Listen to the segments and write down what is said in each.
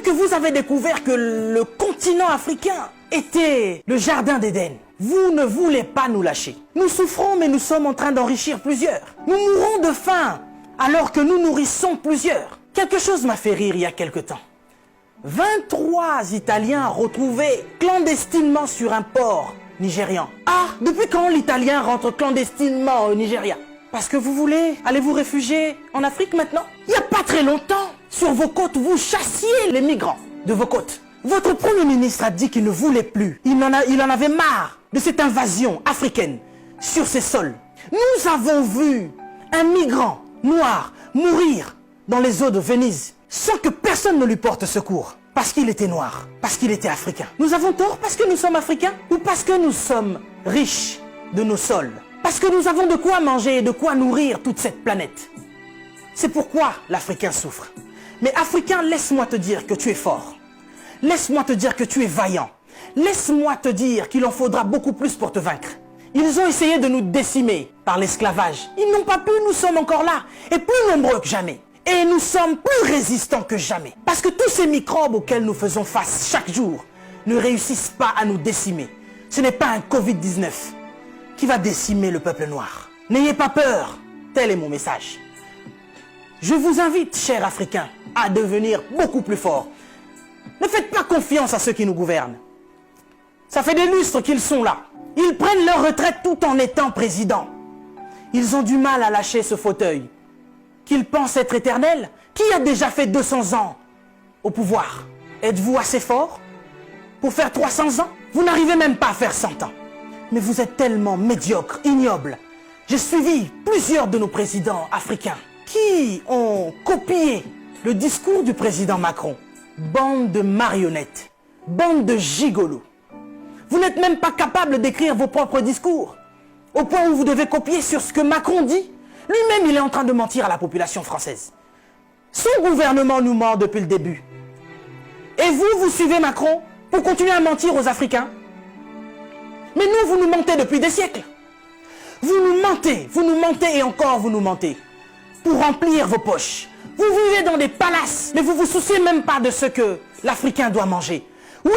Depuis que vous avez découvert que le continent africain était le jardin d'Éden, vous ne voulez pas nous lâcher. Nous souffrons, mais nous sommes en train d'enrichir plusieurs. Nous mourons de faim, alors que nous nourrissons plusieurs. Quelque chose m'a fait rire il y a quelque temps. 23 Italiens retrouvés clandestinement sur un port nigérian. Ah, depuis quand l'Italien rentre clandestinement au Nigeria? Parce que vous voulez aller vous réfugier en Afrique maintenant? Il n'y a pas très longtemps, sur vos côtes, vous chassiez les migrants de vos côtes. Votre Premier ministre a dit qu'il ne voulait plus. Il en avait marre de cette invasion africaine sur ses sols. Nous avons vu un migrant noir mourir dans les eaux de Venise sans que personne ne lui porte secours. Parce qu'il était noir, parce qu'il était africain. Nous avons tort parce que nous sommes africains ou parce que nous sommes riches de nos sols? Parce que nous avons de quoi manger et de quoi nourrir toute cette planète. C'est pourquoi l'Africain souffre. Mais Africain, laisse-moi te dire que tu es fort. Laisse-moi te dire que tu es vaillant. Laisse-moi te dire qu'il en faudra beaucoup plus pour te vaincre. Ils ont essayé de nous décimer par l'esclavage. Ils n'ont pas pu, nous sommes encore là, et plus nombreux que jamais. Et nous sommes plus résistants que jamais. Parce que tous ces microbes auxquels nous faisons face chaque jour ne réussissent pas à nous décimer. Ce n'est pas un Covid-19 qui va décimer le peuple noir. N'ayez pas peur, tel est mon message. Je vous invite, chers Africains, à devenir beaucoup plus forts. Ne faites pas confiance à ceux qui nous gouvernent. Ça fait des lustres qu'ils sont là. Ils prennent leur retraite tout en étant présidents. Ils ont du mal à lâcher ce fauteuil qu'ils pensent être éternel. Qui a déjà fait 200 ans au pouvoir? Êtes-vous assez fort pour faire 300 ans? Vous n'arrivez même pas à faire 100 ans. Mais vous êtes tellement médiocre, ignoble. J'ai suivi plusieurs de nos présidents africains qui ont copié le discours du président Macron. Bande de marionnettes, bande de gigolos. Vous n'êtes même pas capable d'écrire vos propres discours, au point où vous devez copier sur ce que Macron dit. Lui-même, il est en train de mentir à la population française. Son gouvernement nous ment depuis le début. Et vous, vous suivez Macron pour continuer à mentir aux Africains? Mais nous, vous nous mentez depuis des siècles. Vous nous mentez et encore vous nous mentez. Pour remplir vos poches. Vous vivez dans des palaces, mais vous vous souciez même pas de ce que l'Africain doit manger. Oui,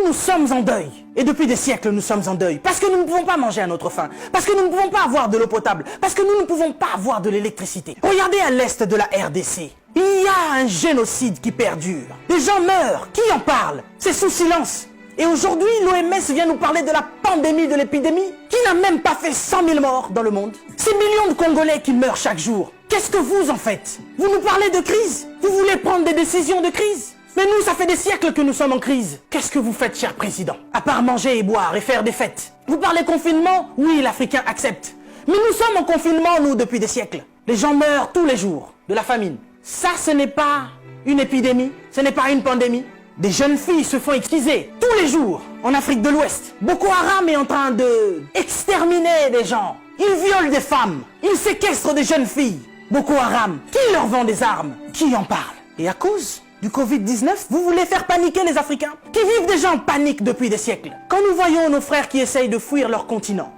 nous sommes en deuil. Et depuis des siècles, nous sommes en deuil. Parce que nous ne pouvons pas manger à notre faim. Parce que nous ne pouvons pas avoir de l'eau potable. Parce que nous ne pouvons pas avoir de l'électricité. Regardez à l'est de la RDC. Il y a un génocide qui perdure. Des gens meurent. Qui en parle? C'est sous silence. Et aujourd'hui, l'OMS vient nous parler de la pandémie, de l'épidémie, qui n'a même pas fait 100 000 morts dans le monde. Ces millions de Congolais qui meurent chaque jour. Qu'est-ce que vous en faites? Vous nous parlez de crise? Vous voulez prendre des décisions de crise? Mais nous, ça fait des siècles que nous sommes en crise. Qu'est-ce que vous faites, cher président? À part manger et boire et faire des fêtes. Vous parlez confinement? Oui, l'Africain accepte. Mais nous sommes en confinement, nous, depuis des siècles. Les gens meurent tous les jours de la famine. Ça, ce n'est pas une épidémie, ce n'est pas une pandémie. Des jeunes filles se font exciser tous les jours en Afrique de l'Ouest. Boko Haram est en train de exterminer des gens. Ils violent des femmes. Ils séquestrent des jeunes filles. Boko Haram, qui leur vend des armes? Qui en parle? Et à cause du Covid-19, vous voulez faire paniquer les Africains qui vivent déjà en panique depuis des siècles. Quand nous voyons nos frères qui essayent de fuir leur continent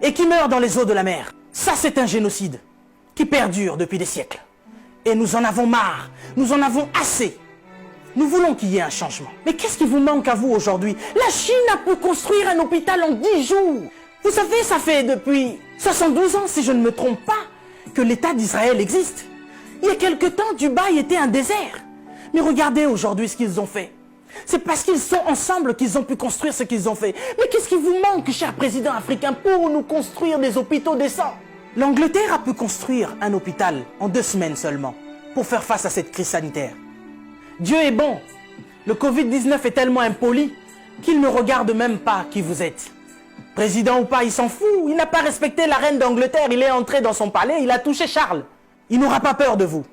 et qui meurent dans les eaux de la mer, ça c'est un génocide qui perdure depuis des siècles. Et nous en avons marre, nous en avons assez. Nous voulons qu'il y ait un changement. Mais qu'est-ce qui vous manque à vous aujourd'hui? La Chine a pu construire un hôpital en 10 jours. Vous savez, ça fait depuis 72 ans, si je ne me trompe pas, que l'État d'Israël existe. Il y a quelque temps, Dubaï était un désert. Mais regardez aujourd'hui ce qu'ils ont fait. C'est parce qu'ils sont ensemble qu'ils ont pu construire ce qu'ils ont fait. Mais qu'est-ce qui vous manque, cher président africain, pour nous construire des hôpitaux décents? L'Angleterre a pu construire un hôpital en 2 semaines seulement pour faire face à cette crise sanitaire. Dieu est bon. Le Covid-19 est tellement impoli qu'il ne regarde même pas qui vous êtes. Président ou pas, il s'en fout. Il n'a pas respecté la reine d'Angleterre. Il est entré dans son palais, il a touché Charles. Il n'aura pas peur de vous.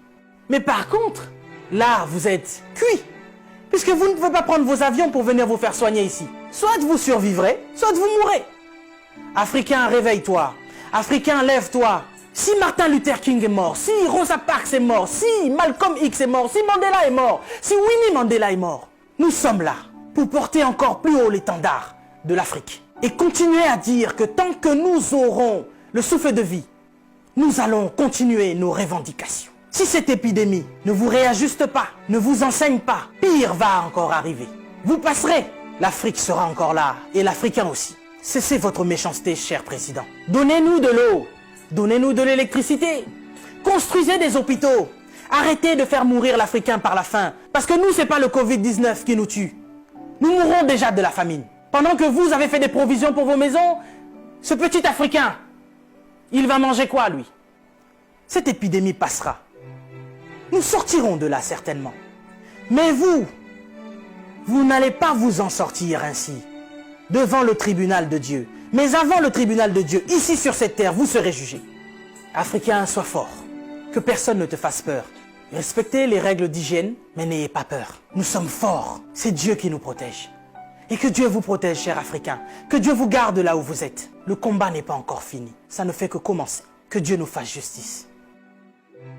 Mais par contre, là, vous êtes cuit. Puisque vous ne pouvez pas prendre vos avions pour venir vous faire soigner ici. Soit vous survivrez, soit vous mourrez. Africain, réveille-toi. Africain, lève-toi. Si Martin Luther King est mort, si Rosa Parks est mort, si Malcolm X est mort, si Mandela est mort, si Winnie Mandela est mort, nous sommes là pour porter encore plus haut l'étendard de l'Afrique. Et continuer à dire que tant que nous aurons le souffle de vie, nous allons continuer nos revendications. Si cette épidémie ne vous réajuste pas, ne vous enseigne pas, pire va encore arriver. Vous passerez, l'Afrique sera encore là, et l'Africain aussi. Cessez votre méchanceté, cher président. Donnez-nous de l'eau, donnez-nous de l'électricité, construisez des hôpitaux, arrêtez de faire mourir l'Africain par la faim, parce que nous, c'est pas le Covid-19 qui nous tue. Nous mourrons déjà de la famine. Pendant que vous avez fait des provisions pour vos maisons, ce petit Africain, il va manger quoi, lui? Cette épidémie passera. Nous sortirons de là, certainement. Mais vous n'allez pas vous en sortir ainsi, devant le tribunal de Dieu. Mais avant le tribunal de Dieu, ici sur cette terre, vous serez jugés. Africains, sois forts. Que personne ne te fasse peur. Respectez les règles d'hygiène, mais n'ayez pas peur. Nous sommes forts. C'est Dieu qui nous protège. Et que Dieu vous protège, chers Africains. Que Dieu vous garde là où vous êtes. Le combat n'est pas encore fini. Ça ne fait que commencer. Que Dieu nous fasse justice.